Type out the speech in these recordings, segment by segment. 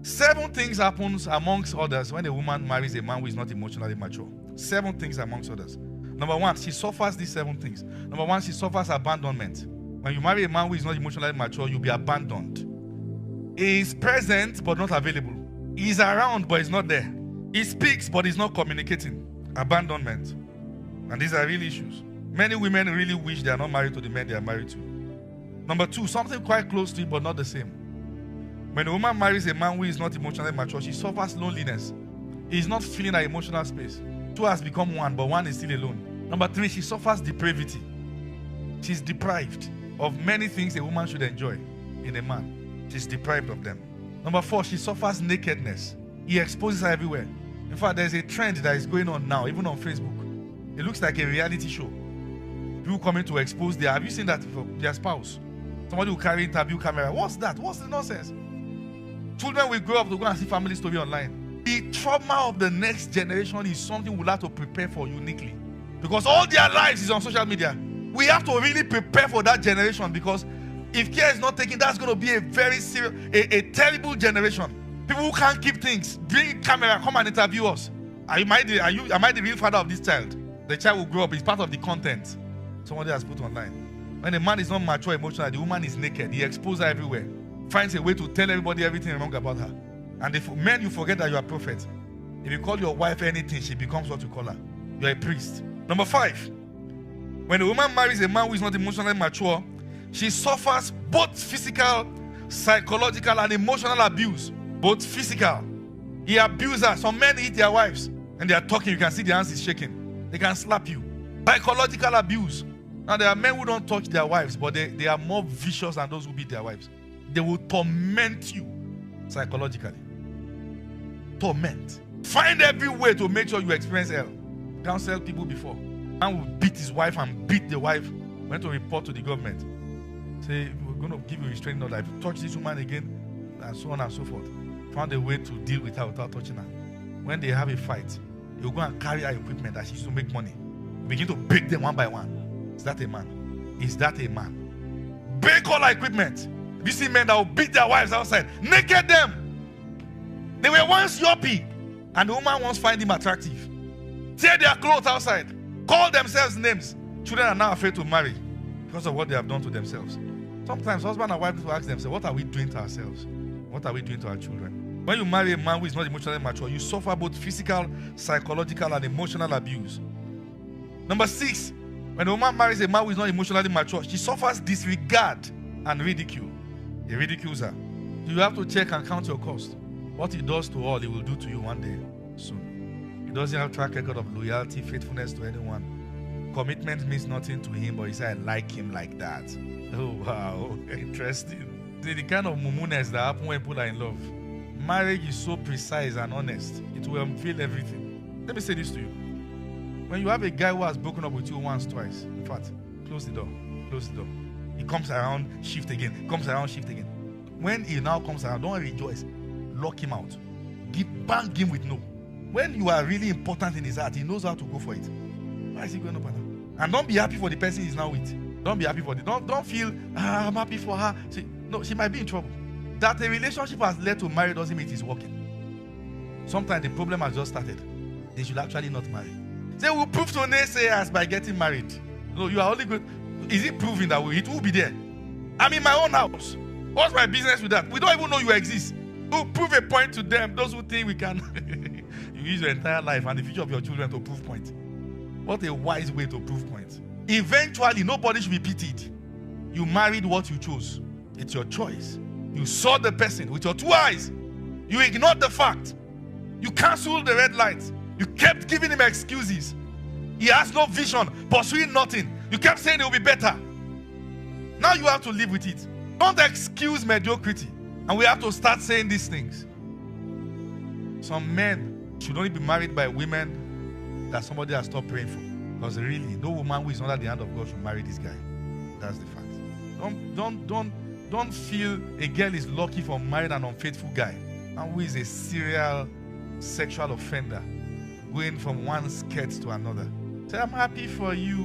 7 things happens amongst others when a woman marries a man who is not emotionally mature. 7 things amongst others. Number 1, she suffers these 7 things. Number 1, she suffers abandonment. When you marry a man who is not emotionally mature, you'll be abandoned. He is present but not available. He is around but he's not there. He speaks but he's not communicating. Abandonment. And these are real issues. Many women really wish they are not married to the men they are married to. Number 2, something quite close to it but not the same. When a woman marries a man who is not emotionally mature, she suffers loneliness. He is not feeling her emotional space. 2 has become 1, but 1 is still alone. Number 3, she suffers depravity. She's deprived of many things a woman should enjoy in a man. She's deprived of them. Number 4, she suffers nakedness. He exposes her everywhere. In fact, there's a trend that is going on now, even on Facebook. It looks like a reality show. People coming to expose their, have you seen that before? Their spouse. Somebody will carry interview camera. What's that? What's the nonsense? Children will grow up to go and see family story online. The trauma of the next generation is something we'll have to prepare for uniquely. Because all their lives is on social media. We have to really prepare for that generation, because if care is not taken, that's going to be a very serious, a terrible generation. People who can't keep things, bring camera, come and interview us. Am I the real father of this child? The child will grow up, it's part of the content somebody has put online. When a man is not mature emotionally, the woman is naked. He exposes her everywhere. Finds a way to tell everybody everything wrong about her. And if men, you forget that you are a prophet. If you call your wife anything, she becomes what you call her. You're a priest. Number 5, when a woman marries a man who is not emotionally mature, she suffers both physical, psychological, and emotional abuse. Both physical. He abuses her. Some men hit their wives and they are talking. You can see their hands is shaking. They can slap you. Psychological abuse. Now, there are men who don't touch their wives, but they are more vicious than those who beat their wives. They will torment you psychologically. Torment. Find every way to make sure you experience hell. Counsel people before. Man will beat his wife and beat the wife. Went to report to the government. Say, we're going to give you a restraining order. If you touch this woman again, and so on and so forth. Found a way to deal with her without touching her. When they have a fight, you'll go and carry her equipment that she used to make money. Begin to break them one by one. Is that a man? Is that a man? Break all her equipment. You see men that will beat their wives outside, naked them. They were once yoppy, and the woman once find him attractive. Tear their clothes outside, call themselves names. Children are now afraid to marry because of what they have done to themselves. Sometimes husband and wife need to ask themselves, what are we doing to ourselves? What are we doing to our children? When you marry a man who is not emotionally mature, you suffer both physical, psychological, and emotional abuse. Number 6, when a woman marries a man who is not emotionally mature, she suffers disregard and ridicule. He ridicules her. You have to check and count your cost. What he does to all, he will do to you one day soon. He doesn't have a track record of loyalty, faithfulness to anyone. Commitment means nothing to him, but he said, I like him like that. Oh, wow. Interesting. The kind of mummuness that happens when people are in love. Marriage is so precise and honest. It will unveil everything. Let me say this to you. When you have a guy who has broken up with you once, twice, in fact, close the door. Close the door. He comes around, shift again. Comes around, shift again. When he now comes around, don't rejoice. Lock him out. Bang him with no. When you are really important in his heart, he knows how to go for it. Why is he going up and down? And don't be happy for the person he's now with. Don't be happy for it. Don't feel, I'm happy for her. No, she might be in trouble. That a relationship has led to marriage doesn't mean it is working. Sometimes the problem has just started. They should actually not marry. They will prove to naysayers by getting married. No, you are only good. Is it proving that it will be there? I'm in my own house. What's my business with that? We don't even know you exist. We'll prove a point to them. Those who think we can. You use your entire life and the future of your children to prove point. What a wise way to prove point. Eventually, nobody should be pitied. You married what you chose. It's your choice. You saw the person with your 2 eyes. You ignored the fact. You canceled the red lights. You kept giving him excuses. He has no vision, pursuing nothing. You kept saying it will be better. Now you have to live with it. Don't excuse mediocrity. And we have to start saying these things. Some men should only be married by women that somebody has stopped praying for. Because really, no woman who is under the hand of God should marry this guy. That's the fact. Don't feel a girl is lucky for marrying an unfaithful guy and who is a serial sexual offender, going from one skirt to another. Say, I'm happy for you.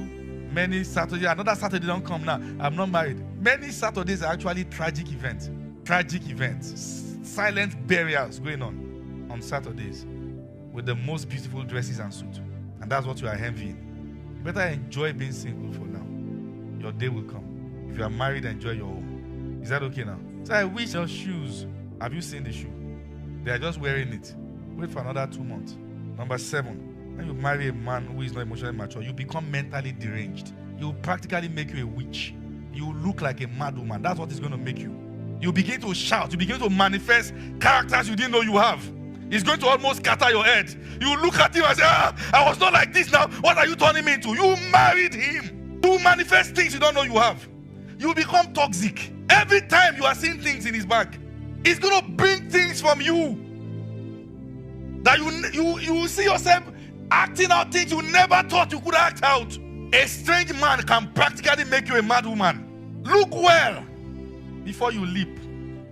Many Saturdays, another Saturday don't come now. I'm not married. Many Saturdays are actually tragic events. Tragic events. silent burials going on Saturdays with the most beautiful dresses and suits. And that's what you are envying. You better enjoy being single for now. Your day will come. If you are married, enjoy your home. Is that okay now? So I wish your shoes. Have you seen the shoe? They are just wearing it. Wait for another 2 months. Number 7, when you marry a man who is not emotionally mature, you become mentally deranged. He will practically make you a witch. You will look like a mad woman. That's what it's going to make you. You begin to shout. You begin to manifest characters you didn't know you have. It's going to almost scatter your head. You look at him and say, I was not like this now. What are you turning me into? You married him. You manifest things you don't know you have. You become toxic. Every time you are seeing things in his back, it's going to bring things from you. That you see yourself acting out things you never thought you could act out. A strange man can practically make you a mad woman. Look well before you leap.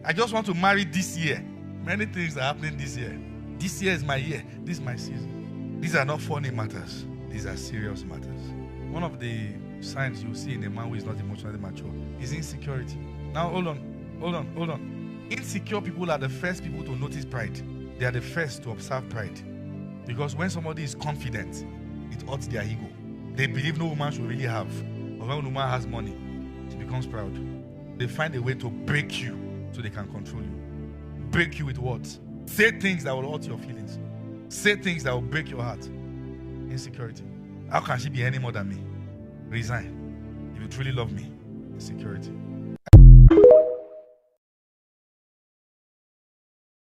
I just want to marry this year. Many things are happening this year. This year is my year. This is my season. These are not funny matters. These are serious matters. One of the signs you see in a man who is not emotionally mature is insecurity. Now, hold on. Insecure people are the first people to notice pride. They are the first to observe pride. Because when somebody is confident, it hurts their ego. They believe no woman should really have. But when a woman has money, she becomes proud. They find a way to break you so they can control you. Break you with what? Say things that will hurt your feelings. Say things that will break your heart. Insecurity. How can she be any more than me? Resign. If you truly love me, insecurity.